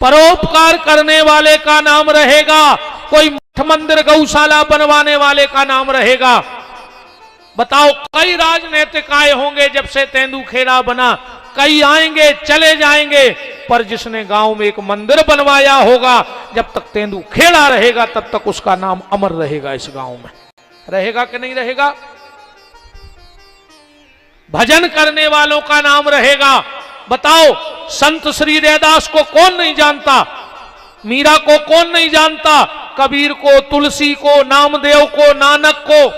परोपकार करने वाले का नाम रहेगा, कोई मठ मंदिर गौशाला बनवाने वाले का नाम रहेगा। बताओ, कई राजनीतिक आए होंगे जब से तेंदुखेड़ा बना, कई आएंगे चले जाएंगे, पर जिसने गांव में एक मंदिर बनवाया होगा, जब तक तेंदुखेड़ा रहेगा तब तक उसका नाम अमर रहेगा इस गांव में। रहेगा कि नहीं रहेगा? भजन करने वालों का नाम रहेगा। बताओ, संत श्री रैदास को कौन नहीं जानता, मीरा को कौन नहीं जानता, कबीर को, तुलसी को, नामदेव को, नानक को,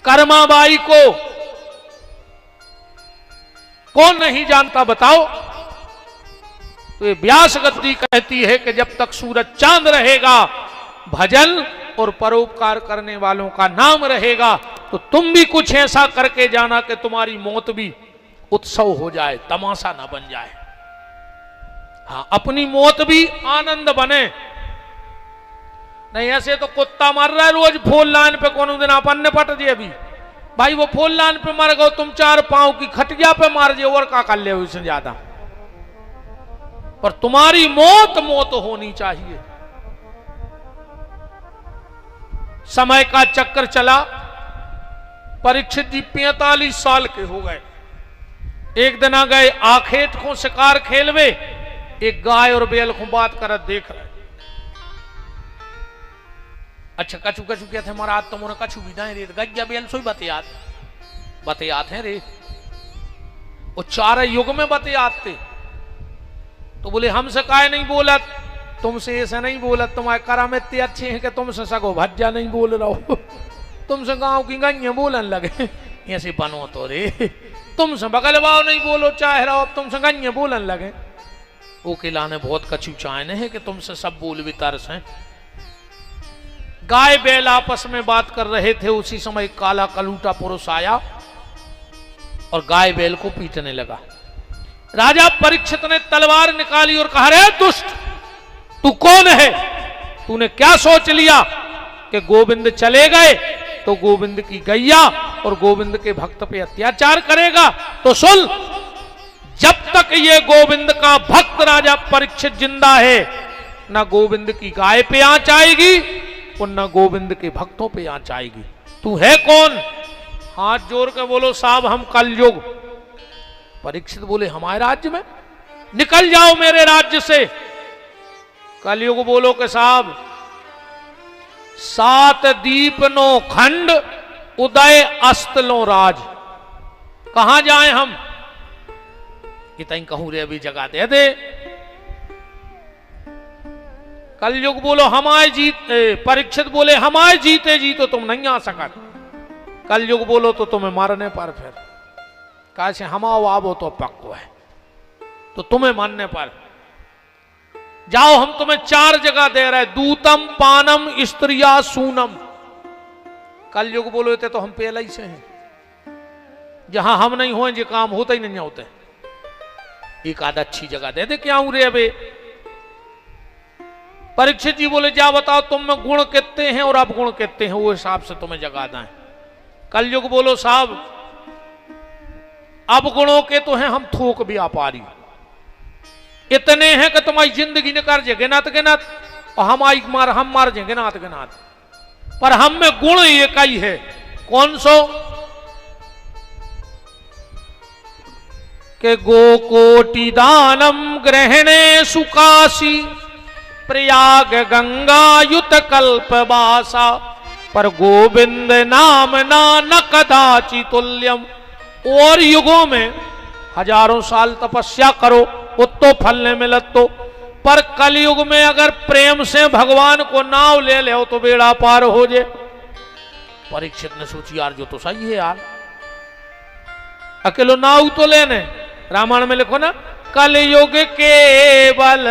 कर्माबाई को कौन नहीं जानता? बताओ। तो ये व्यास गद्दी कहती है कि जब तक सूरज चांद रहेगा, भजन और परोपकार करने वालों का नाम रहेगा। तो तुम भी कुछ ऐसा करके जाना कि तुम्हारी मौत भी उत्सव हो जाए, तमाशा ना बन जाए। हाँ, अपनी मौत भी आनंद बने। नहीं ऐसे तो कुत्ता मर रहा है रोज फोन लाइन पे, कौन दिन अपन ने पट दिए अभी भाई, वो फोन लाइन पे मर गए, तुम 4 पांव की खटिया पे मार दिए, और क्या कर ले उससे ज्यादा। पर तुम्हारी मौत मौत होनी चाहिए। समय का चक्कर चला, परीक्षित जी 45 साल के हो गए। एक दिन आ गए आखेट को शिकार खेलवे, एक गाय और बैल को बात कर देख रहे। अच्छा कछु कछु क्या थे महाराज, तुमने कछु भी नहीं रे, गज्जा बैल सोई बतियात हैं रे, वो 4 युग में बतियात थे। तो बोले हमसे काय नहीं बोलत, तुमसे ऐसे नहीं बोलत, तुम्हारे करम इतने अच्छे हैं कि तुमसे सगो भज्जा नहीं बोल रहा हो, तुमसे गांव की गंगे बोलन लगे, ऐसे बनो तो रे, तुमसे बगलवाओ नहीं बोलो चाह रहा हो, अब तुमसे गंगे बोलन लगे। वो किला ने बहुत कछु चाहने हैं कि तुमसे सब बोल भी तरस हैं। गाय बैल आपस में बात कर रहे थे, उसी समय काला कलूटा पुरुष आया और गाय बैल को पीटने लगा। राजा परीक्षित ने तलवार निकाली और कहा, रे दुष्ट, तू कौन है? तूने क्या सोच लिया कि गोविंद चले गए तो गोविंद की गैया और गोविंद के भक्त पे अत्याचार करेगा? तो सुन, जब तक ये गोविंद का भक्त राजा परीक्षित जिंदा है, ना गोविंद की गाय पे आंच आएगी और ना गोविंद के भक्तों पे आंच आएगी। तू है कौन? हाथ जोड़ के बोलो, साहब हम कलयुग। परीक्षित बोले, हमारे राज्य में? निकल जाओ मेरे राज्य से। कलयुग बोलो कि साहब 7 दीप 9 खंड, उदय अस्त लो राज, कहां जाए हम? इतनी कहूं रे अभी जगह दे दे। कलयुग बोलो हमारे जीते, परीक्षित बोले हमारे जीते जी तो तुम नहीं आ सका। कलयुग बोलो तो तुम्हें मारने पर फिर कैसे हम आओ आवो तो पक्को है, तो तुम्हें मानने पर जाओ, हम तुम्हें 4 जगह दे रहे, दूतम पानम स्त्रिया सूनम। कलयुग बोलो तो हम पहले ही से हैं, जहां हम नहीं हो ये काम होते ही नहीं होते। एक आध अच्छी जगह दे दे, क्या हूं रे अबे। परीक्षित जी बोले, जा बताओ तुम में गुण कितने हैं और अब गुण कितने हैं, वो हिसाब से तुम्हें जगह दें। कलयुग बोलो, साहब अब गुणों के तो हैं हम थोक भी व्यापारी, इतने हैं कि तुम्हारी जिंदगी ने कर जे गिनत गिनत, और हम मार जे गिनात गिनात, पर हम में गुण एक ही है। कौन सो? के गोकोटि दानम ग्रहणे सुकाशी, प्रयाग गंगा युत कल्पवासा, पर गोविंद नाम ना कदाचि तुल्यम। और युगों में हजारों साल तपस्या करो तो फल नहीं मिलत, तो पर कलयुग में अगर प्रेम से भगवान को नाव ले ले तो बेड़ा पार हो जाए। परीक्षित ने सोची, यार जो तो सही है यार, अकेलो नाव तो लेने। रामायण में लिखो ना, कलयुग केवल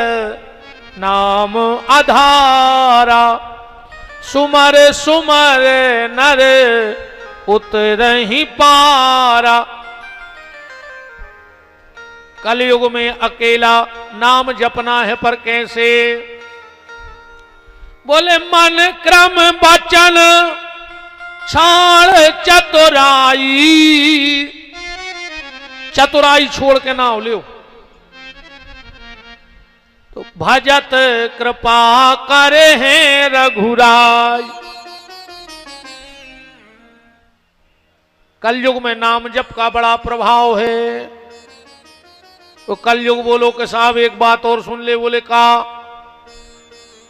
नाम आधारा, सुमर सुमर नर उतरहि पारा। कलयुग में अकेला नाम जपना है, पर कैसे? बोले मन क्रम वचन छाड़ चतुराई, चतुराई छोड़ के नाम लियो। तो भजत कृपा करे हैं रघुराय। कलयुग में नाम जप का बड़ा प्रभाव है। तो कलयुग बोलो कि साहब एक बात और सुन ले। बोले का?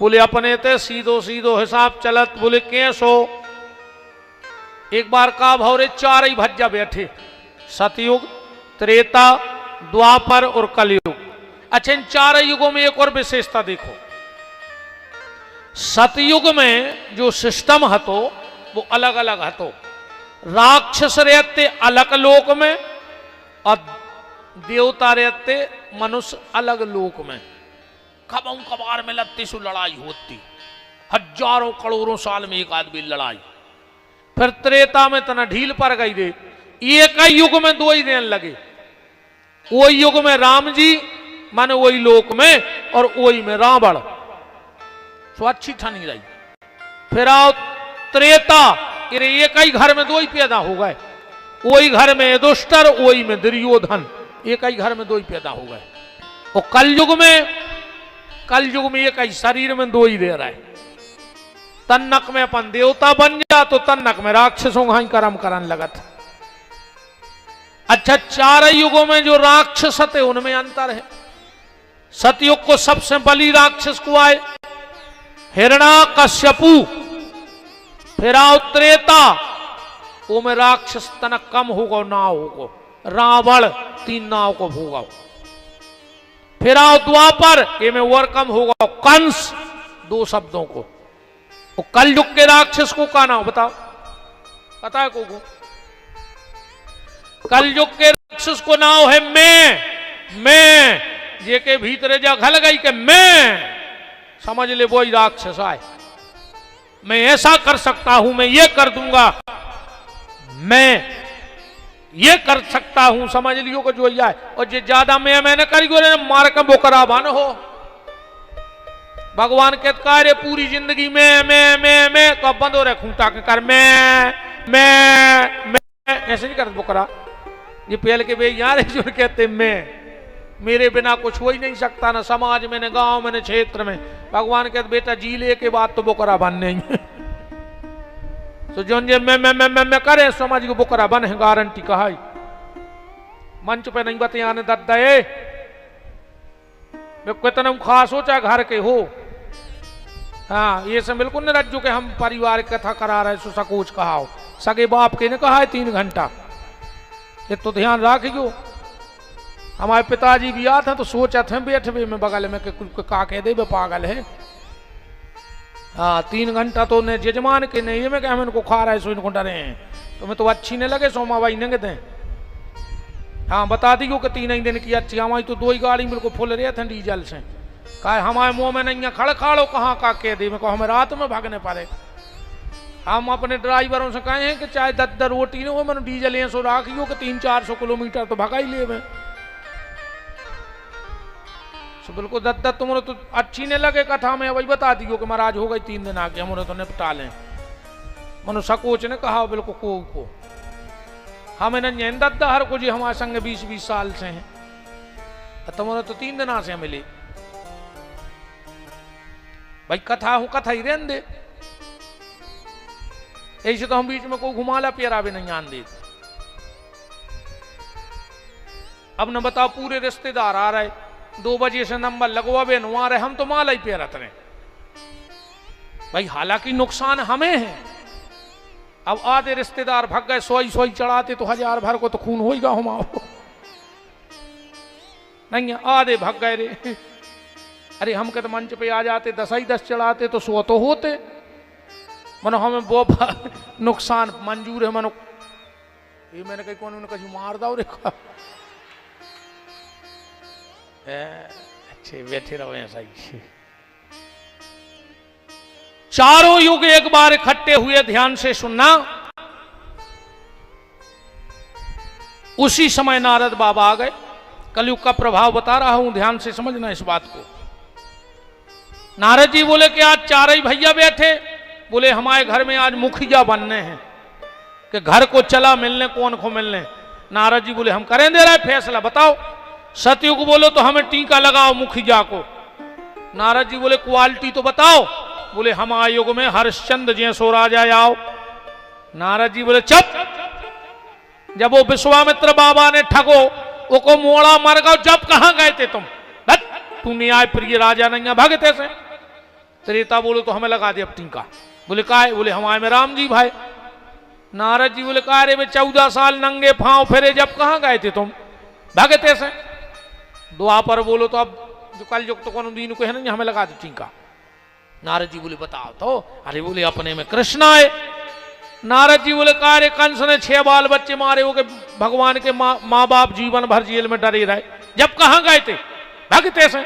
बोले अपने ते सीधो सीधो हिसाब चलत। बोले कैसो? एक बार का भौरे चार ही भज्जा बैठे, सतयुग, त्रेता, द्वापर और कलयुग। अच्छा, इन चार युगों में एक और विशेषता देखो। सतयुग में जो सिस्टम हतो वो अलग अलग हतो। राक्षस रहते अलग लोक में और देवता रहते मनुष्य अलग लोक में। कबों कबार में लत्ती सु लड़ाई होती, हजारों करोड़ों साल में एक आदमी लड़ाई। फिर त्रेता में तना ढील पर गई दे, एक ही युग में दो ही देन लगे। वही युग में राम जी माने वही लोक में, और वही में रावण। सो अच्छी ठनी रही। फिर आओ त्रेता, एक ही घर में दो ही पैदा हो गए। वही घर में युधिष्ठिर, वही में दुर्योधन, एक ही घर में दो ही पैदा हो गए। और कलयुग में एक ही शरीर में दो ही दे रहा है। तन्नक में अपन देवता बन जा तो तन्नक में राक्षसों का ही कर्म करन लगत। अच्छा, चार युगों में जो राक्षस थे उनमें अंतर है। सतयुग को सबसे बली राक्षस को आए हिरण्यकश्यपु। फिर आओ त्रेता, वो में राक्षस तनक कम होगा ना होगा, रावण 3 नाव को भोगा। फिर आओ द्वापर, ये में और कम होगा कंस 2 शब्दों को। वो कलयुग के राक्षस को का नाम बताओ? पता है को? कलयुग के राक्षस को नाम है मैं ये के भीतर जा घल गई कि मैं समझ ले वही राक्षस आए। मैं ऐसा कर सकता हूं, मैं ये कर दूंगा, मैं ये कर सकता हूं, समझ लियो को जो आए। और जो ज्यादा मैंने करी गोरे मार के बोकरा बन हो। भगवान के कार्य पूरी जिंदगी मैं तो बंद हो रहे खूंटा के कर मैं ऐसे नहीं करते बोकरा। ये पहले के वे यार जो कहते मेरे बिना कुछ हो ही नहीं सकता, ना समाज में, न गांव में, न क्षेत्र में। भगवान कहते बेटा जी ले के बाद तो बोकरा बन नहीं। तो जो मैं करे समाज को बोकरा बन है, गारंटी कहा। मंच पे नहीं बतियाने दद्दा कितना खास हो चाहे घर के हो। हाँ, ये सब बिल्कुल नहीं रज्जू के हम परिवार कथा करा रहे सो सकोच कहा हो। सगे बाप के ने कहा है 3 घंटा। ये तो ध्यान रखियो। हमारे पिताजी भी आते हैं तो सोचा थे बैठे में बगल में के कुछ का कह दे पागल है। हाँ, 3 घंटा तो ने जजमान के नहीं में हम इनको खा रहे सो इनको डरे हैं। तो मैं तो अच्छी नहीं लगे सोमा भाई नहीं दें। हाँ, बता दी कि 3 दिन की अच्छी। हमारी तो 2 ही गाड़ी बिल्कुल फुल रहे थे डीजल से। कहा हमारे मुंह में नहीं खड़ खाड़ो कहाँ का कह दे। मैं हमें रात में भागने पड़े। हम अपने ड्राइवरों से कहे हैं कि चाहे 10 रोटी हो मैंने डीजल ये सो राखियो कि 300-400 किलोमीटर तो भगा ही ले। मैं तो बिल्कुल 10 तुम्हारे तो अच्छी नहीं लगे कथा में। वही बता दियो कि महाराज हो गई 3 दिन आके हमारे तो निपटा लें। मनो सकोच ने कहा बिल्कुल को हमें नहीं दद्दा हर को जी हमारे संग 20-20 साल से हैं। तुम्हारे तो 3 दिन से मिली। भाई कथा हूं, कथा ही रहने दे। ऐसे तो हम बीच में कोई घुमाला प्यारा भी नहीं आन दे। अब न बताओ पूरे रिश्तेदार आ रहे, 2 बजे से नंबर लगवा बे नुआ रहे, हम तो माला ही पेरत रहे। भाई हालांकि नुकसान हमें है। अब आधे रिश्तेदार भाग गए, 100 चढ़ाते तो 1000 भर को तो खून होगा हमारा नहीं। आधे भाग गए रे। अरे हम के तो मंच पे आ जाते 10 चढ़ाते तो 100 तो होते। मनो हमें वो नुकसान मंजूर है। मनो ये मैंने कहीं कौन कहीं मार दो रेखा। अच्छे बैठे रहो ऐसा ही। चारों युग एक बार इकट्ठे हुए, ध्यान से सुनना। उसी समय नारद बाबा आ गए। कलयुग का प्रभाव बता रहा हूं, ध्यान से समझना इस बात को। नारद जी बोले कि आज 4 ही भैया बैठे। बोले हमारे घर में आज मुखिया बनने हैं कि घर को चला मिलने, कौन को मिलने। नारद जी बोले हम करें दे रहे फैसला, बताओ। सतयुग बोलो तो हमें टीका लगाओ मुखिया को। नारद जी बोले क्वालिटी तो बताओ। बोले हम आयुग में हरिश्चंद्र जैसो राजा आओ। नारद जी बोले चुप। जब वो विश्वामित्र बाबा ने ठगो वो को मोड़ा मर गो, जब कहां गए थे तुम? तू न्याय प्रिय राजा नहीं भागते से। त्रेता बोलो तो हमें लगा दे अब टीका। बोले का है? बोले हम आए में राम जी भाई। नारद जी बोले का रे वे 14 साल नंगे फांव फिरे, जब कहां गए थे तुम? भागते से। द्वापर बोलो तो अब जो कल युग तो कौन दीन को है ना, हमें लगा दे टीका। नारद जी बोले बताओ तो। अरे बोले अपने में कृष्ण आए। नारद जी बोले का रे कंस ने 6 बाल बच्चे मारे हो के भगवान के माँ बाप जीवन भर जेल में डरे रहे, जब कहां गए थे? भागते से।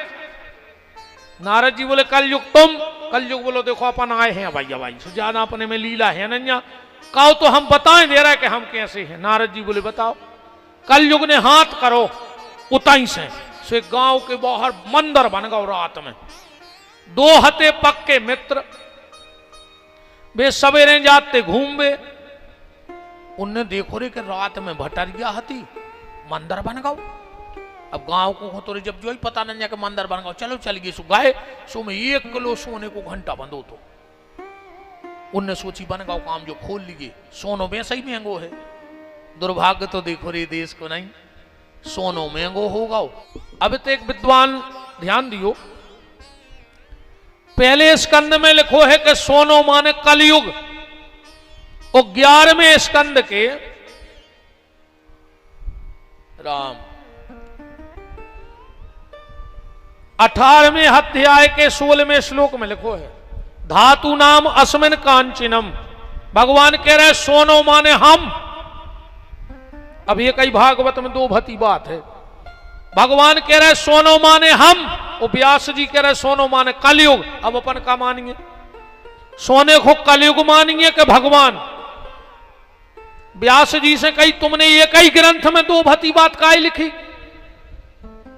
नारद जी बोले कल युग तुम। कल युग बोलो देखो अपन आए हैं भैया भाई, ज्यादा अपने में लीला है नैया। कहो तो हम बताएं दे रहा है कि हम कैसे हैं। नारद जी बोले बताओ। कल युग ने हाथ करो उताई से गांव के बाहर मंदिर बन गओ रात में। 2 हते पक्के मित्र वे सवेरे जाते घूमबे। उनने देखो रे कि रात में भटरिया हती मंदिर बन गओ। अब गांव को तो जब जो ही पता नहीं कि मंदिर बन गओ, चलो चल गए सो गाय सो में 1 किलो सोने को घंटा बंदो। तो उनने सोची बन गओ काम जो खोल लीजिए, सोनो में सही महंगो है। दुर्भाग्य तो देखो रे देश को नहीं, सोनो महंगो होगा। अब तो एक विद्वान ध्यान दियो, पहले स्कंद में लिखो है कि सोनो माने कलयुग, और 11वें स्कंद के राम 18वें अध्याय के 16वें श्लोक में लिखो है धातु नाम अस्मिन कांचिनम। भगवान कह रहे सोनो माने हम। अब ये कई भागवत में 2 भती बात है। भगवान कह रहे सोनो माने हम, और व्यास जी कह रहे सोनो माने कलयुग। अब अपन का मानिए? सोने को कलयुग मानिए कि भगवान? व्यास जी से कही तुमने ये कई ग्रंथ में 2 भती बात काहे लिखी?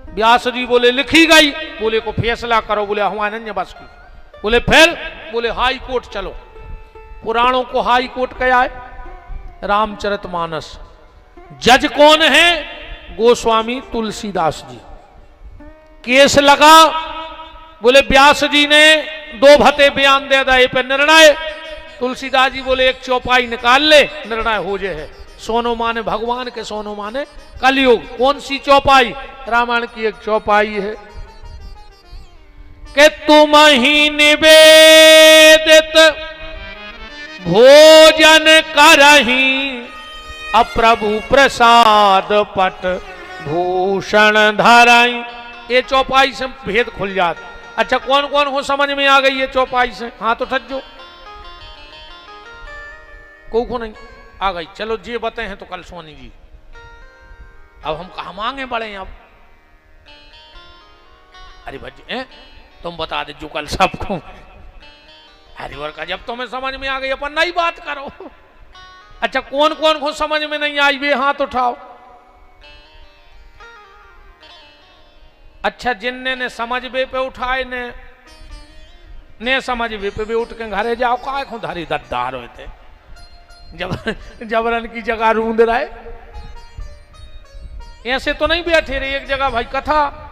व्यास जी बोले लिखी गई। बोले को फैसला करो। बोले हम अनन्य बस की। बोले फिर? बोले हाई कोर्ट चलो। पुराणों को हाई कोर्ट क्या है? रामचरितमानस। जज कौन है? गोस्वामी तुलसीदास जी। केस लगा। बोले व्यास जी ने 2 भते बयान दे दिए पे निर्णय। तुलसीदास जी बोले एक चौपाई निकाल ले, निर्णय हो जाए है। सोनो माने भगवान के, सोनो माने कलयुग। कौन सी चौपाई? रामायण की एक चौपाई है कि तुम ही निवेदित भोजन करही, अप्रभु प्रसाद पट भूषण धराई। ये चौपाई से भेद खुल जाता। अच्छा कौन कौन हो समझ में आ गई ये चौपाई से? हाथ उठा जो को नहीं आ गई। चलो जे बते हैं तो कल सोनी जी। अब हम कहा मांगे बड़े हैं अब? अरे भज्जी तुम बता दे जो कल सबको। हरिवर का जब तुम्हें समझ में आ गई अपन नई बात करो। अच्छा कौन कौन को समझ में नहीं आई वे हाथ उठाओ। अच्छा जिनने ने समझ बे पे उठाए ने समझ बे पे उठ के घरे जाओ। काय को धारी दद्दार हुए थे जबरन की जगह रूंद रहे। ऐसे तो नहीं बैठे रे एक जगह भाई। कथा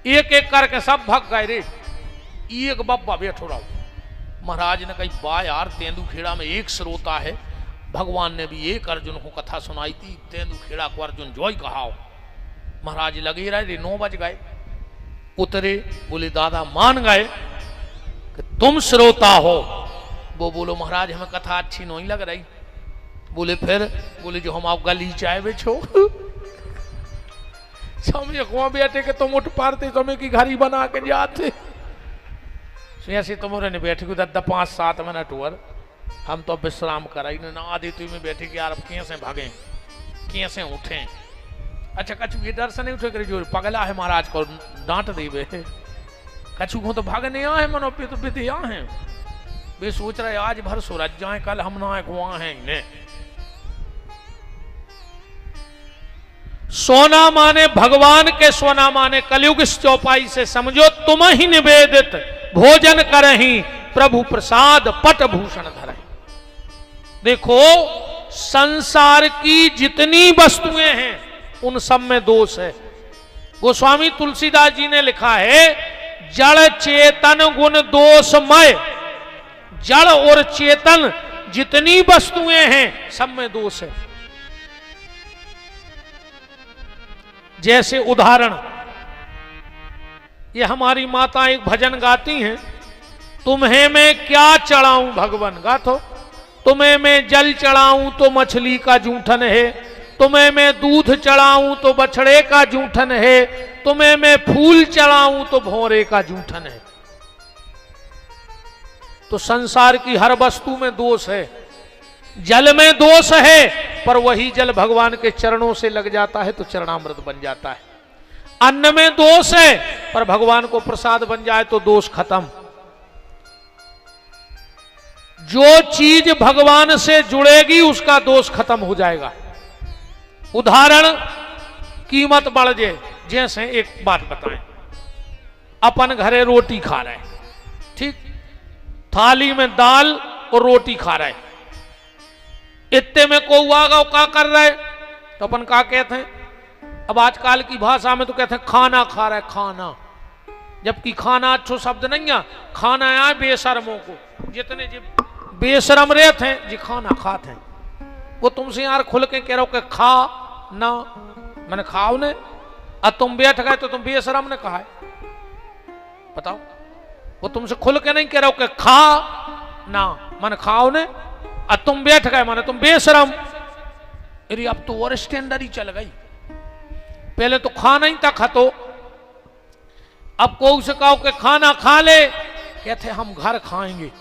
एक एक करके सब भग गए रे। एक बब्बा बैठो रहो। महाराज ने कही बा यार तेंदुखेड़ा में एक श्रोता है। भगवान ने भी एक अर्जुन को कथा सुनाई थी, तेंदुखेड़ा को अर्जुन जोई कहाओ। महाराज लगे रहे 9 बज गए। उतरे। बोले दादा मान गए कि तुम श्रोता हो। वो बोलो महाराज हमें कथा अच्छी नहीं लग रही। बोले फिर? बोले जो हम आप गली चाय बेचो समझे कुआं बैठे के तुम उठ पारते तुम्हें की घड़ी बना के जाते। ऐसे तुम्हारे ने बैठे को 5-7 मिनट हुआ। हम तो विश्राम कराई ना आधी तुम में बैठे कि यार अब कैसे भागे कैसे उठे। अच्छा कछु ये डर से नहीं उठे कर जो पगला है महाराज को डांट दे। कछु को तो भागने आए मनो पे तो विधिया है। वे सोच रहे आज भर सूरज जाए कल हम ना वहां हैं इन्हें। सोना माने भगवान के, सोना माने कलयुग। इस चौपाई से समझो तुम ही निवेदित भोजन करही, प्रभु प्रसाद पट भूषण धरही। देखो संसार की जितनी वस्तुएं हैं उन सब में दोष है। गोस्वामी तुलसीदास जी ने लिखा है जड़ चेतन गुण दोषमय, जड़ और चेतन जितनी वस्तुएं हैं सब में दोष है। जैसे उदाहरण, ये हमारी माता एक भजन गाती हैं, तुम्हें मैं क्या चढ़ाऊं भगवान, गाथो। तुम्हें मैं जल चढ़ाऊं तो मछली का जूठन है, तुम्हें मैं दूध चढ़ाऊं तो बछड़े का जूठन है, तुम्हें मैं फूल चढ़ाऊं तो भौरे का जूठन है। तो संसार की हर वस्तु में दोष है। जल में दोष है, पर वही जल भगवान के चरणों से लग जाता है तो चरणामृत बन जाता है। अन्न में दोष है, पर भगवान को प्रसाद बन जाए तो दोष खत्म। जो चीज भगवान से जुड़ेगी उसका दोष खत्म हो जाएगा। उदाहरण, कीमत बढ़ जाए। जैसे एक बात बताएं, अपन घरे रोटी खा रहे हैं, ठीक, थाली में दाल और रोटी खा रहे हैं, इतने में को आगा क्या कर रहे, तो अपन क्या कहते हैं, अब आजकल की भाषा में तो कहते हैं खाना खा रहा है, खाना, जबकि खाना अच्छो शब्द नहीं है। खाना है बेशरमों को, जितने जी बेशरम रहते हैं जी खाना खाते हैं, वो तुमसे यार खुल के कह रहे हो कि खा ना, मैंने खाओ ने, अब तुम बैठ गए तो तुम बेशरम ने कहा है, बताओ। वो तुमसे खुल के नहीं कह रहे हो कि खा ना, मैंने खाओ ने, अब तुम बैठ गए माने तुम बेशरम। अरे अब तो और स्टैंडर्ड ही चल गई, पहले तो खाना ही था खातो, अब को उसे कहो कि खाना खा ले, कहते हम घर खाएंगे।